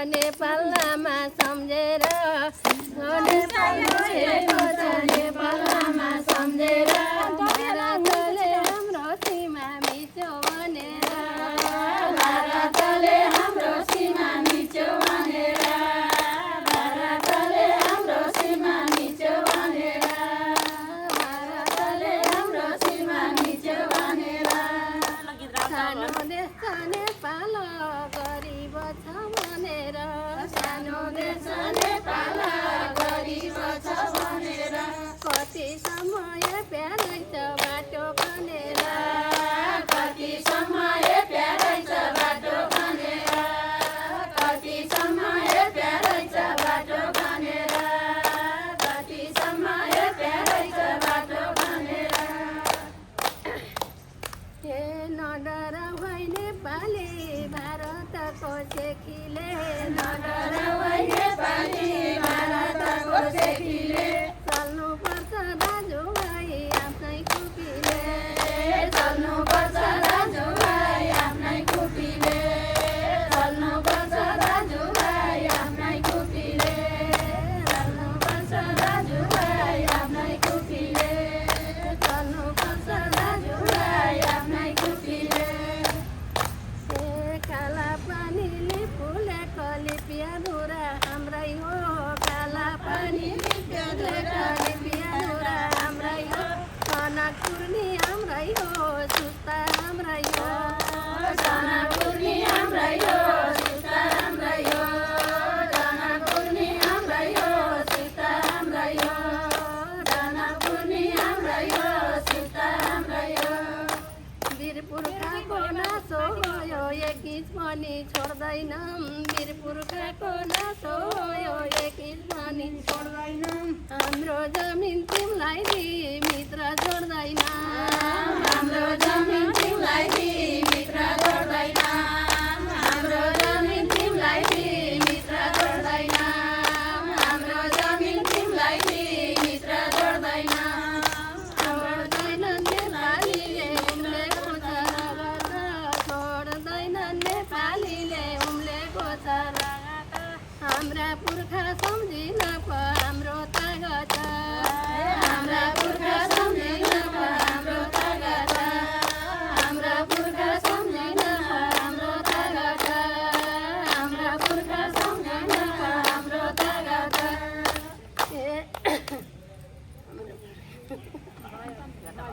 नेपालमा सम्झेर नेपालमा सम्झेर भारतले हाम्रो सीमा मिच्यो भनेर भारतले हाम्रो सीमा मिच्यो भनेर भारतले हाम्रो सीमा मिच्यो भनेर भारतले हाम्रो सीमा मिच्यो भनेर सानो देश नेपाल गरिब छ भनेर सानो देश नेपाल गरिब छ भनेर कति समय प्यारै छ बाटो खनेर कति समय प्यारै छ बाटो खनेर कति समय प्यारै छ बाटो खनेर कति समय प्यारै छ बाटो खनेर हे नडर भई नेपाली भारतको सेखीले नडर भई नेपाली भारतको सेखीले चल्नुपर्छ दाजुभाइ आफ्नै खुपीले चल्नुपर्छ दाजुभाइ आफ्नै खुपीले चल्नुपर्छ दाजुभाइ आफ्नै खुपीले चल्नुपर्छ दाजुभाइ आफ्नै खुपीले चल्नुपर्छ दाजुभाइ आफ्नै खुपीले काला पानीले फुलेको लिपियाधुरा हाम्रै हो काला पानी लिपियाधुरा हाम्रै हो सनकपुर्नी हाम्रै हो सुस्ता हाम्रै हो सनकपुर्नी हाम्रै हो सुस्ता हाम्रै हो सनकपुर्नी हाम्रै हो सुस्ता हाम्रै हो सनकपुर्नी हाम्रै हो सुस्ता हाम्रै हो वीर पुर्खाको नासो हो यो एकिस पनि छोड्दैनौँ वीर पुर्खाको नासो हो यो एकिस पनि छोड्दैनौँ हाम्रो जमिन तिमीलाई दि मित्र जोड्दैन हाम्रो जमिन तिमीलाई दि मित्र जोड्दैन